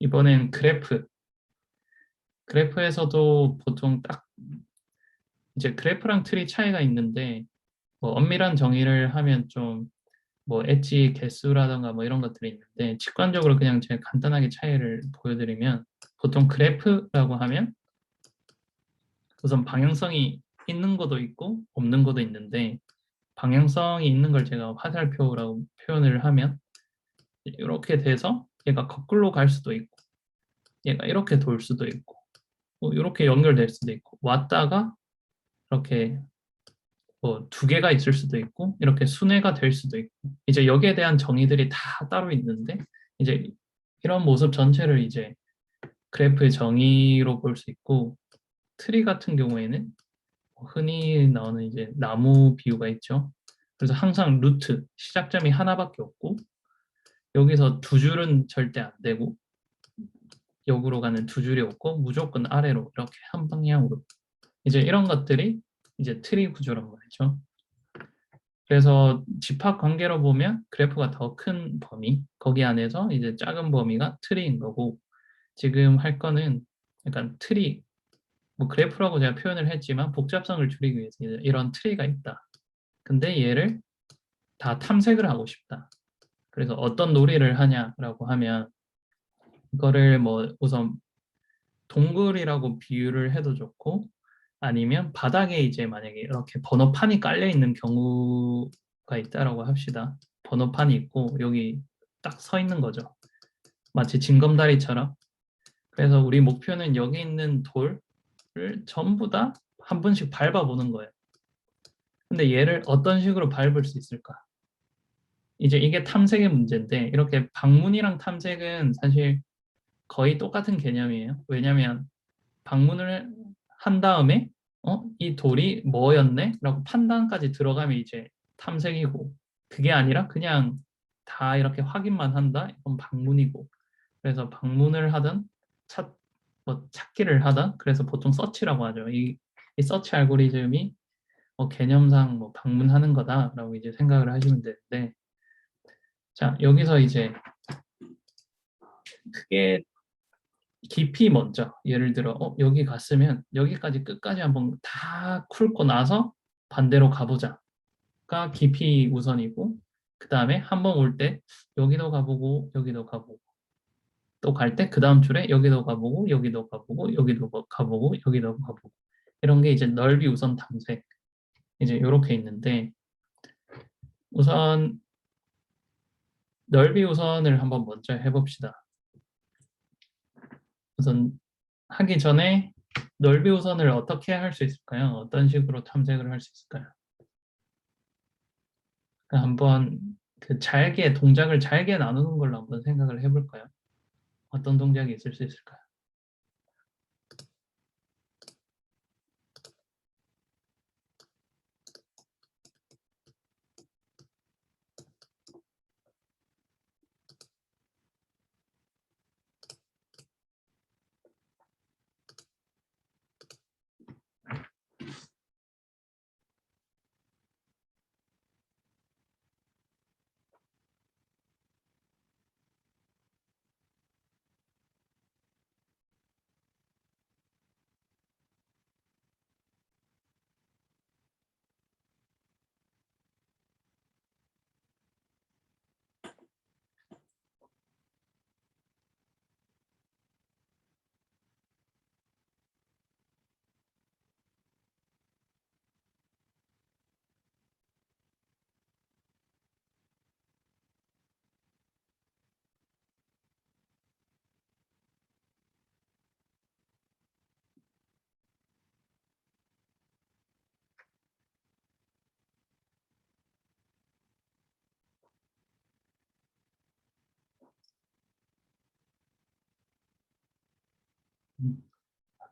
이번엔 그래프. 그래프에서도 보통 딱 이제 그래프랑 트리 차이가 있는데 뭐 엄밀한 정의를 하면 좀 뭐 엣지 개수라던가 뭐 이런 것들이 있는데 직관적으로 그냥 제가 간단하게 차이를 보여드리면 보통 그래프라고 하면 우선 방향성이 있는 것도 있고 없는 것도 있는데 방향성이 있는 걸 제가 화살표라고 표현을 하면 이렇게 돼서 얘가 거꾸로 갈 수도 있고 얘가 이렇게 돌 수도 있고 뭐 이렇게 연결될 수도 있고 왔다가 이렇게 뭐 두 개가 있을 수도 있고 이렇게 순회가 될 수도 있고 이제 여기에 대한 정의들이 다 따로 있는데 이제 이런 모습 전체를 이제 그래프의 정의로 볼 수 있고 트리 같은 경우에는 흔히 나오는 이제 나무 비유가 있죠. 그래서 항상 루트 시작점이 하나밖에 없고 여기서 두 줄은 절대 안 되고 역으로 가는 두 줄이 없고 무조건 아래로 이렇게 한 방향으로 이제 이런 것들이 이제 트리 구조란 말이죠. 그래서 집합 관계로 보면 그래프가 더 큰 범위, 거기 안에서 이제 작은 범위가 트리인 거고, 지금 할 거는 약간 트리, 뭐 그래프라고 제가 표현을 했지만 복잡성을 줄이기 위해서 이런 트리가 있다. 근데 얘를 다 탐색을 하고 싶다. 그래서 어떤 놀이를 하냐라고 하면 이거를 뭐 우선 동굴이라고 비유를 해도 좋고 아니면 바닥에 이제 만약에 이렇게 번호판이 깔려 있는 경우가 있다라고 합시다. 번호판이 있고 여기 딱 서 있는 거죠. 마치 징검다리처럼. 그래서 우리 목표는 여기 있는 돌을 전부 다 한 번씩 밟아보는 거예요. 근데 얘를 어떤 식으로 밟을 수 있을까? 이제 이게 탐색의 문제인데 이렇게 방문이랑 탐색은 사실 거의 똑같은 개념이에요. 왜냐하면 방문을 한 다음에 이 돌이 뭐였네? 라고 판단까지 들어가면 이제 탐색이고 그게 아니라 그냥 다 이렇게 확인만 한다? 이건 방문이고 그래서 방문을 하든 뭐 찾기를 하든 그래서 보통 서치라고 하죠. 이 서치 알고리즘이 개념상 뭐 방문하는 거다라고 이제 생각을 하시면 되는데 자 여기서 이제 크게 깊이 먼저 예를 들어 여기 갔으면 여기까지 끝까지 한번 다 훑고 나서 반대로 가보자가 깊이 우선이고 그 다음에 한번 올 때 여기도 가보고 여기도 가보고 또 갈 때 그 다음 줄에 여기도 가보고 여기도 가보고 여기도 가보고 여기도 가보고 이런 게 이제 넓이 우선 탐색 이제 이렇게 있는데 우선 넓이 우선을 한번 먼저 해봅시다. 우선 하기 전에 넓이 우선을 어떻게 할 수 있을까요? 어떤 식으로 탐색을 할 수 있을까요? 한번 그 동작을 잘게 나누는 걸로 한번 생각을 해볼까요? 어떤 동작이 있을 수 있을까요?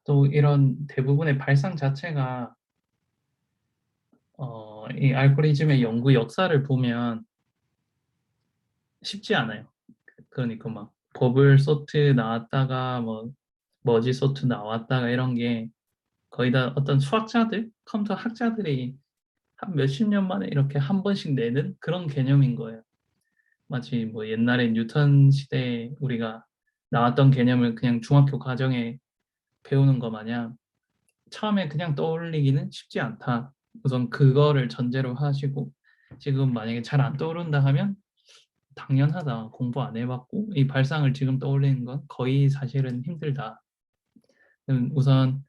또 이런 대부분의 발상 자체가 이 알고리즘의 연구 역사를 보면 쉽지 않아요. 그러니까 막 버블 소트 나왔다가 뭐 머지 소트 나왔다가 이런 게 거의 다 어떤 수학자들, 컴퓨터 학자들이 한 몇십 년 만에 이렇게 한 번씩 내는 그런 개념인 거예요. 마치 뭐 옛날에 뉴턴 시대에 우리가 나왔던 개념을 그냥 중학교 과정에 배우는 거 마냥 처음에 그냥 떠올리기는 쉽지 않다. 우선 그거를 전제로 하시고 지금 만약에 잘 안 떠오른다 하면 당연하다. 공부 안 해봤고 이 발상을 지금 떠올리는 건 거의 사실은 힘들다. 우선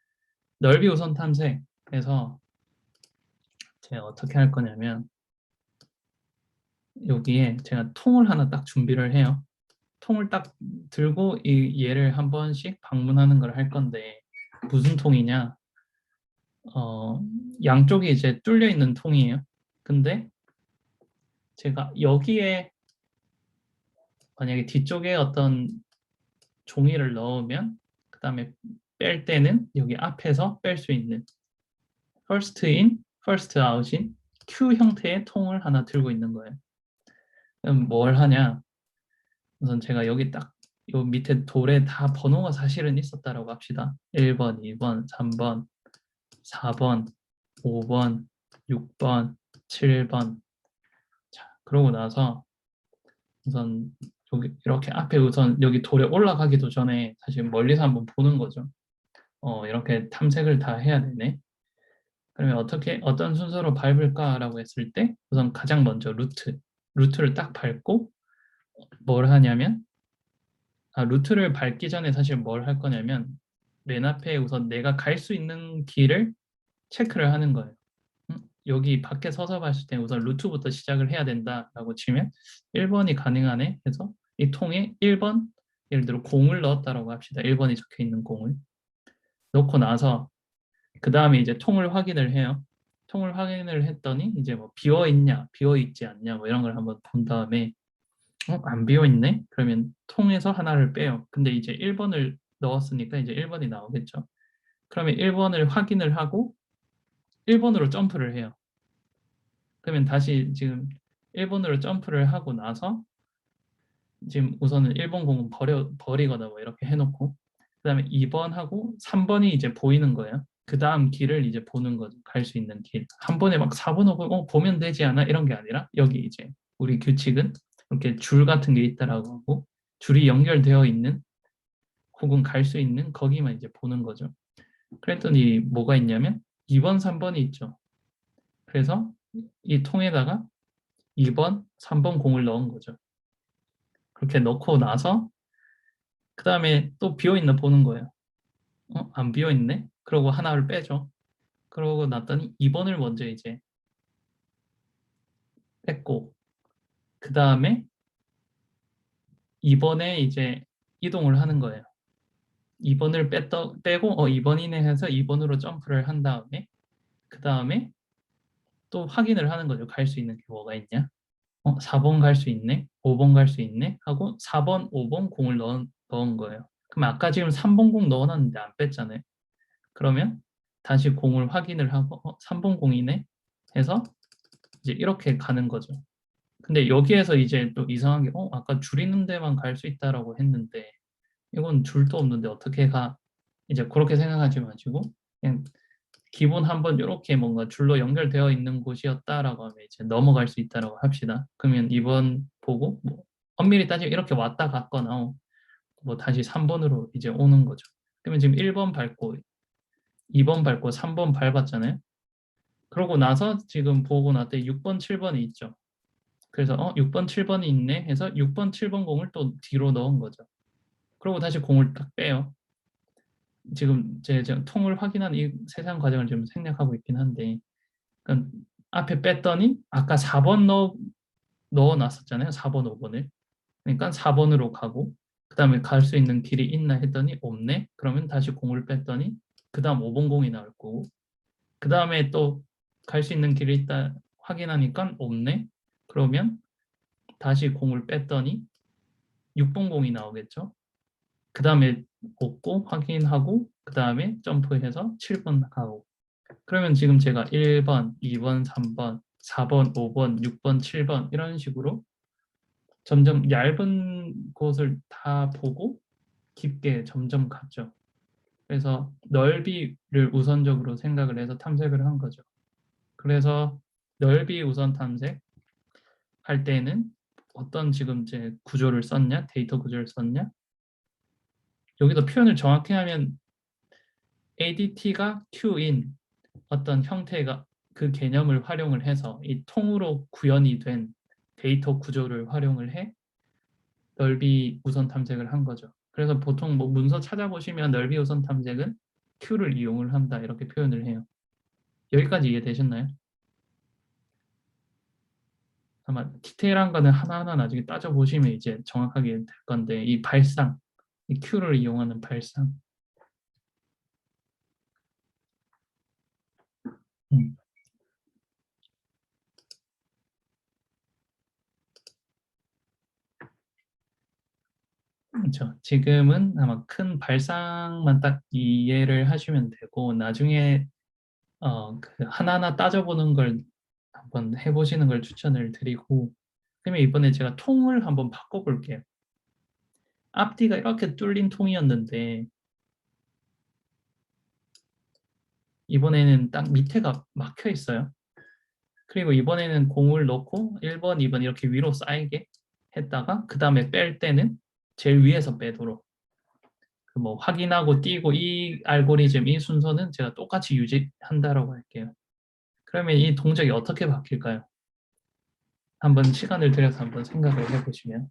넓이 우선 탐색에서 제가 어떻게 할 거냐면 여기에 제가 통을 하나 딱 준비를 해요. 통을 딱 들고 이 얘를 한 번씩 방문하는 걸 할 건데 무슨 통이냐? 어, 양쪽이 이제 뚫려 있는 통이에요. 근데 제가 여기에 만약에 뒤쪽에 어떤 종이를 넣으면 그 다음에 뺄 때는 여기 앞에서 뺄 수 있는 first in, first out인 Q 형태의 통을 하나 들고 있는 거예요. 그럼 뭘 하냐? 우선 제가 여기 딱 요 밑에 돌에 다 번호가 사실은 있었다라고 합시다. 1번, 2번, 3번, 4번, 5번, 6번, 7번. 자, 그러고 나서 우선 여기 이렇게 앞에 우선 여기 돌에 올라가기도 전에 사실 멀리서 한번 보는 거죠. 이렇게 탐색을 다 해야 되네. 그러면 어떻게 어떤 순서로 밟을까라고 했을 때 우선 가장 먼저 루트를 딱 밟고 뭘 하냐면 루트를 밟기 전에 사실 뭘 할 거냐면 맨 앞에 우선 내가 갈 수 있는 길을 체크를 하는 거예요. 여기 밖에 서서 봤을 때 우선 루트부터 시작을 해야 된다라고 치면 1번이 가능하네 해서 이 통에 1번 예를 들어 공을 넣었다라고 합시다. 1번이 적혀 있는 공을 넣고 나서 그 다음에 이제 통을 확인을 해요. 통을 확인을 했더니 이제 뭐 비어 있냐, 비어 있지 않냐 뭐 이런 걸 한번 본 다음에 안 비어 있네? 그러면 통에서 하나를 빼요. 근데 이제 1번을 넣었으니까 이제 1번이 나오겠죠. 그러면 1번을 확인을 하고 1번으로 점프를 해요. 그러면 다시 지금 1번으로 점프를 하고 나서 지금 우선은 1번 공은 버리거나 뭐 이렇게 해놓고 그 다음에 2번하고 3번이 이제 보이는 거예요. 그 다음 길을 이제 보는 거죠. 갈 수 있는 길. 한 번에 막 4번, 5번 보면 되지 않아? 이런 게 아니라 여기 이제 우리 규칙은 이렇게 줄 같은 게 있다라고 하고 줄이 연결되어 있는 혹은 갈 수 있는 거기만 이제 보는 거죠. 그랬더니 뭐가 있냐면 2번, 3번이 있죠. 그래서 이 통에다가 2번, 3번 공을 넣은 거죠. 그렇게 넣고 나서 그 다음에 또 비어있나 보는 거예요. 안 비어있네? 그러고 하나를 빼죠. 그러고 났더니 2번을 먼저 이제 뺐고 그 다음에 2번에 이제 이동을 하는 거예요. 2번을 빼고 2번이네 해서 2번으로 점프를 한 다음에 그 다음에 또 확인을 하는 거죠. 갈 수 있는 게 뭐가 있냐? 4번 갈 수 있네? 5번 갈 수 있네? 하고 4번, 5번 공을 넣은 거예요. 그럼 아까 지금 3번 공 넣어놨는데 안 뺐잖아요. 그러면 다시 공을 확인을 하고 3번 공이네? 해서 이제 이렇게 가는 거죠. 근데 여기에서 이제 또 이상한 게 아까 줄 있는 데만 갈 수 있다라고 했는데 이건 줄도 없는데 어떻게 가? 이제 그렇게 생각하지 마시고 그냥 기본 한번 이렇게 뭔가 줄로 연결되어 있는 곳이었다라고 하면 이제 넘어갈 수 있다라고 합시다. 그러면 2번 보고 뭐 엄밀히 따지면 이렇게 왔다 갔거나 뭐 다시 3번으로 이제 오는 거죠. 그러면 지금 1번 밟고 2번 밟고 3번 밟았잖아요. 그러고 나서 지금 보고 나때 6번, 7번이 있죠. 그래서 6번, 7번이 있네 해서 6번, 7번 공을 또 뒤로 넣은 거죠. 그리고 다시 공을 딱 빼요. 지금 제 통을 확인한 이 세상 과정을 지금 생략하고 있긴 한데 그러니까 앞에 뺐더니 아까 4번 넣어놨었잖아요. 4번, 5번을. 그러니까 4번으로 가고 그 다음에 갈 수 있는 길이 있나 했더니 없네. 그러면 다시 공을 뺐더니 그 다음 5번 공이 나올 거고 그 다음에 또 갈 수 있는 길이 있다 확인하니까 없네. 그러면 다시 공을 뺐더니 6번 공이 나오겠죠. 그 다음에 없고 확인하고 그 다음에 점프해서 7번 가고 그러면 지금 제가 1번, 2번, 3번, 4번, 5번, 6번, 7번 이런 식으로 점점 얇은 곳을 다 보고 깊게 점점 갔죠. 그래서 넓이를 우선적으로 생각을 해서 탐색을 한 거죠. 그래서 넓이 우선 탐색 할 때는 어떤 지금 제 구조를 썼냐, 데이터 구조를 썼냐, 여기서 표현을 정확히 하면 ADT가 Q인 어떤 형태가 그 개념을 활용을 해서 이 통으로 구현이 된 데이터 구조를 활용을 해 넓이 우선 탐색을 한 거죠. 그래서 보통 뭐 문서 찾아보시면 넓이 우선 탐색은 Q를 이용을 한다 이렇게 표현을 해요. 여기까지 이해되셨나요? 아마 디테일한 거는 하나하나 나중에 따져보시면 이제 정확하게 될 건데 이 발상, 이 Q를 이용하는 발상. 음, 그렇죠. 지금은 아마 큰 발상만 딱 이해를 하시면 되고 나중에 그 하나하나 따져보는 걸 한번 해보시는 걸 추천을 드리고 그러면 이번에 제가 통을 한번 바꿔볼게요. 앞뒤가 이렇게 뚫린 통이었는데 이번에는 딱 밑에가 막혀 있어요. 그리고 이번에는 공을 넣고 1번, 2번 이렇게 위로 쌓이게 했다가 그 다음에 뺄 때는 제일 위에서 빼도록 그뭐 확인하고 띄고 이 알고리즘, 이 순서는 제가 똑같이 유지한다라고 할게요. 그러면 이 동작이 어떻게 바뀔까요? 한번 시간을 들여서 한번 생각을 해보시면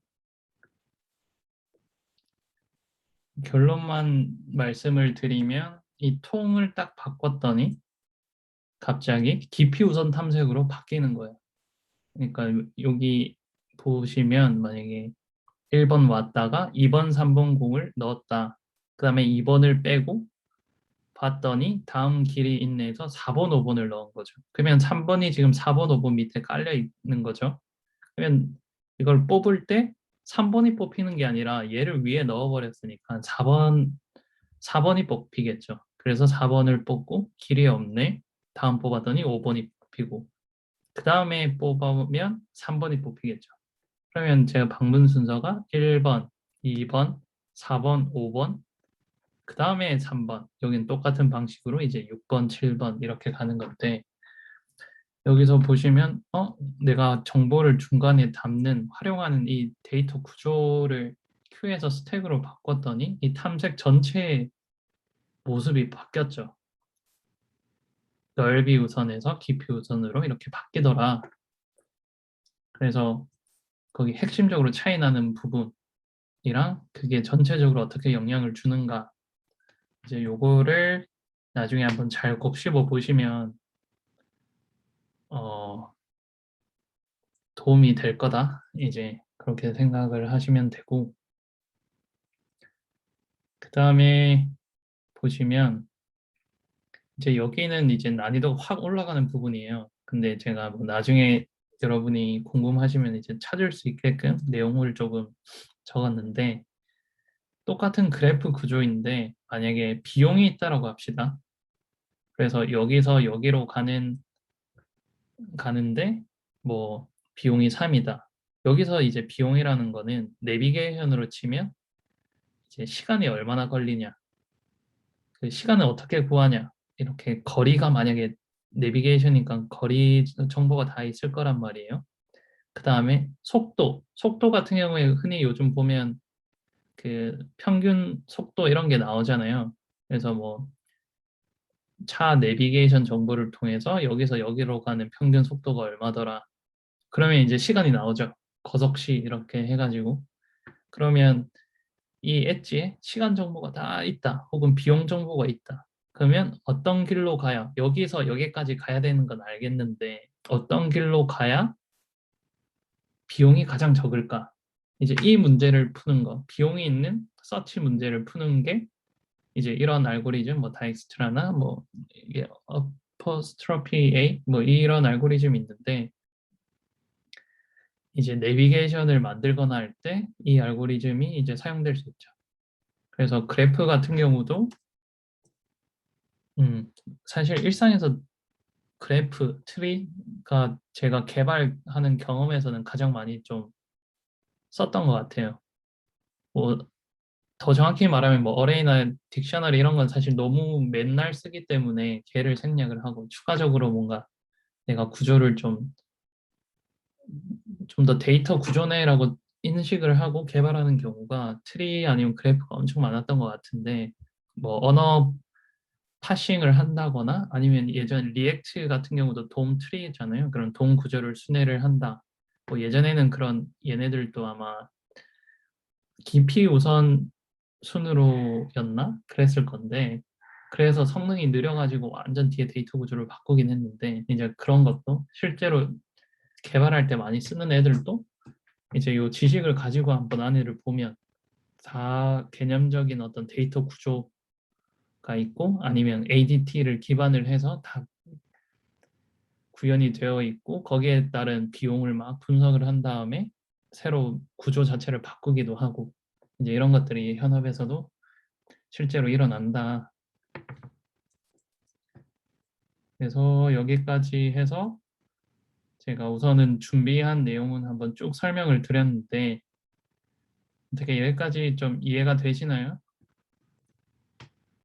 결론만 말씀을 드리면 이 통을 딱 바꿨더니 갑자기 깊이 우선 탐색으로 바뀌는 거예요. 그러니까 여기 보시면 만약에 1번 왔다가 2번, 3번 공을 넣었다. 그 다음에 2번을 빼고 봤더니 다음 길이 있네에서 4번, 5번을 넣은 거죠. 그러면 3번이 지금 4번, 5번 밑에 깔려 있는 거죠. 그러면 이걸 뽑을 때 3번이 뽑히는 게 아니라 얘를 위에 넣어버렸으니까 4번이 뽑히겠죠. 그래서 4번을 뽑고 길이 없네. 다음 뽑았더니 5번이 뽑히고 그 다음에 뽑아보면 3번이 뽑히겠죠. 그러면 제가 방문 순서가 1번, 2번, 4번, 5번, 그 다음에 3번. 여기는 똑같은 방식으로 이제 6번, 7번 이렇게 가는 건데 여기서 보시면 내가 정보를 중간에 담는 활용하는 이 데이터 구조를 Q에서 스택으로 바꿨더니 이 탐색 전체의 모습이 바뀌었죠. 넓이 우선에서 깊이 우선으로 이렇게 바뀌더라. 그래서 거기 핵심적으로 차이 나는 부분이랑 그게 전체적으로 어떻게 영향을 주는가 이제 요거를 나중에 한번 잘 곱씹어 보시면 어, 도움이 될 거다. 이제 그렇게 생각을 하시면 되고 그 다음에 보시면 이제 여기는 이제 난이도가 확 올라가는 부분이에요. 근데 제가 뭐 나중에 여러분이 궁금하시면 이제 찾을 수 있게끔 내용을 조금 적었는데 똑같은 그래프 구조인데 만약에 비용이 있다라고 합시다. 그래서 여기서 여기로 가는데 뭐 비용이 3이다. 여기서 이제 비용이라는 거는 내비게이션으로 치면 이제 시간이 얼마나 걸리냐, 그 시간을 어떻게 구하냐, 이렇게 거리가 만약에 내비게이션이니까 거리 정보가 다 있을 거란 말이에요. 그 다음에 속도 같은 경우에 흔히 요즘 보면 그 평균 속도 이런 게 나오잖아요. 그래서 뭐 차 내비게이션 정보를 통해서 여기서 여기로 가는 평균 속도가 얼마더라. 그러면 이제 시간이 나오죠. 거속시 이렇게 해가지고. 그러면 이 엣지에 시간 정보가 다 있다. 혹은 비용 정보가 있다. 그러면 어떤 길로 가야 여기서 여기까지 가야 되는 건 알겠는데 어떤 길로 가야 비용이 가장 적을까? 이제 이 문제를 푸는 거, 비용이 있는 서치 문제를 푸는 게 이제 이런 알고리즘, 뭐 다익스트라나 뭐 이게 어퍼스트로피 A 뭐 이런 알고리즘이 있는데 이제 내비게이션을 만들거나 할 때 이 알고리즘이 이제 사용될 수 있죠. 그래서 그래프 같은 경우도 사실 일상에서 그래프, 트리가 제가 개발하는 경험에서는 가장 많이 좀 썼던 것 같아요. 뭐 더 정확히 말하면 뭐 어레이나 딕셔너리 이런 건 사실 너무 맨날 쓰기 때문에 걔를 생략을 하고 추가적으로 뭔가 내가 구조를 좀 더 데이터 구조네라고 인식을 하고 개발하는 경우가 트리 아니면 그래프가 엄청 많았던 것 같은데 뭐 언어 파싱을 한다거나 아니면 예전 리액트 같은 경우도 돔 트리잖아요. 그런 돔 구조를 순회를 한다. 뭐 예전에는 그런 얘네들도 아마 깊이 우선 순으로였나? 그랬을 건데 그래서 성능이 느려가지고 완전 뒤에 데이터 구조를 바꾸긴 했는데 이제 그런 것도 실제로 개발할 때 많이 쓰는 애들도 이제 이 지식을 가지고 한번 안에를 보면 다 개념적인 어떤 데이터 구조가 있고 아니면 ADT를 기반을 해서 다 구현이 되어 있고 거기에 따른 비용을 막 분석을 한 다음에 새로 구조 자체를 바꾸기도 하고 이제 이런 것들이 현업에서도 실제로 일어난다. 그래서 여기까지 해서 제가 우선은 준비한 내용은 한번 쭉 설명을 드렸는데 어떻게 여기까지 좀 이해가 되시나요?